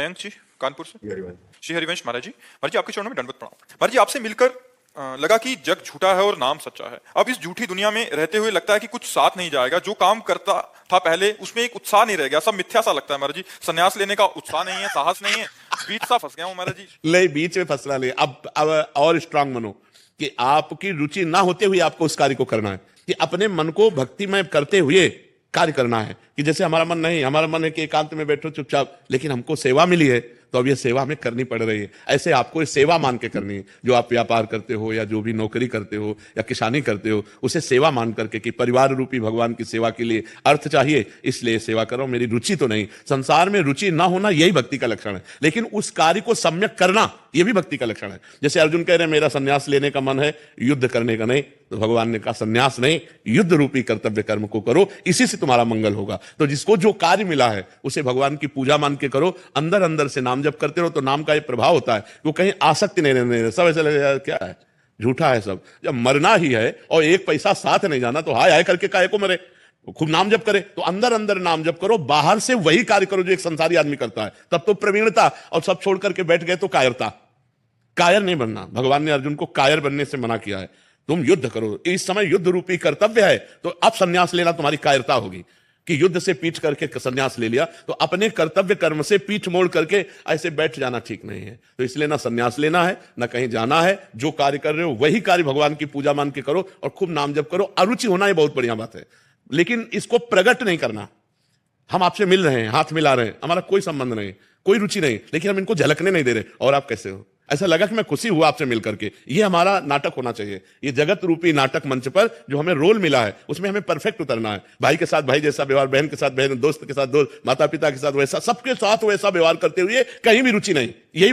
जयंत जी कानपुर से। श्री हरिवंश महाराज जी आपके चरणों में दंडवत प्रणाम। महाराज जी आपसे मिलकर लगा कि जग झूठा है और नाम सच्चा है। अब इस झूठी दुनिया में रहते हुए लगता है कि कुछ साथ नहीं जाएगा। जो काम करता था पहले उसमें एक उत्साह नहीं रह गया, सब मिथ्या सा लगता है महाराज जी। संन्यास लेने का उत्साह नहीं है, साहस नहीं है, बीच सा फंस गया हूं महाराज जी। नहीं, बीच में फंसना नहीं। अब और स्ट्रांग बनो कि आपकी रुचि ना होते हुए आपको उस कार्य को करना है, कि अपने मन को भक्तिमय करते हुए कार्य करना है। कि जैसे हमारा मन नहीं, हमारा मन है कि एकांत में बैठो चुपचाप, लेकिन हमको सेवा मिली है तो अब ये सेवा हमें करनी पड़ रही है। ऐसे आपको सेवा मान के करनी है। जो आप व्यापार करते हो या जो भी नौकरी करते हो या किसानी करते हो, उसे सेवा मान करके कि परिवार रूपी भगवान की सेवा के लिए अर्थ चाहिए, इसलिए सेवा करो। मेरी रुचि तो नहीं, संसार में रुचि ना होना यही भक्ति का लक्षण है, लेकिन उस कार्य को सम्यक करना यह भी भक्ति का लक्षण है। जैसे अर्जुन कह रहे हैं मेरा संन्यास लेने का मन है, युद्ध करने का नहीं, तो भगवान ने कहा संन्यास नहीं, युद्ध रूपी कर्तव्य कर्म को करो, इसी से तुम्हारा मंगल होगा। तो जिसको जो कार्य मिला है उसे भगवान की पूजा मान के करो। अंदर अंदर से नाम जप करते रहो तो नाम का ये प्रभाव होता है, वो कहीं आसक्ति नहीं रहने। सब ऐसे लगेगा क्या है, झूठा है सब। जब मरना ही है और एक पैसा साथ नहीं जाना तो हाय हाय करके काहे को मरे। खूब नाम जप करे तो अंदर अंदर नाम जप करो, बाहर से वही कार्य करो जो एक संसारी आदमी करता है। तब तो प्रवीणता, और सब छोड़ करके बैठ गए तो कायरता। कायर नहीं बनना। भगवान ने अर्जुन को कायर बनने से मना किया है। तुम युद्ध करो, इस समय युद्ध रूपी कर्तव्य है, तो अब संन्यास लेना तुम्हारी कायरता होगी। कि युद्ध से पीठ करके संन्यास ले लिया तो अपने कर्तव्य कर्म से पीठ मोड़ करके ऐसे बैठ जाना ठीक नहीं है। तो इसलिए ना संन्यास लेना है ना कहीं जाना है। जो कार्य कर रहे हो वही कार्य भगवान की पूजा मान के करो और खूब नाम जप करो। अरुचि होना ये बहुत बढ़िया बात है, लेकिन इसको प्रकट नहीं करना। हम आपसे मिल रहे हैं, हाथ मिला रहे हैं, हमारा कोई संबंध नहीं, कोई रुचि नहीं, लेकिन हम इनको झलकने नहीं दे रहे। और आप कैसे हो, ऐसा लगा कि मैं खुशी हुआ आपसे मिलकर के। ये हमारा नाटक होना चाहिए। ये जगत रूपी नाटक मंच पर जो हमें रोल मिला है उसमें हमें परफेक्ट उतरना है। भाई के साथ भाई जैसा व्यवहार, बहन के साथ बहन, दोस्त के साथ दोस्त, माता पिता के साथ वैसा, सबके साथ वैसा व्यवहार करते हुए कहीं भी रुचि नहीं। यही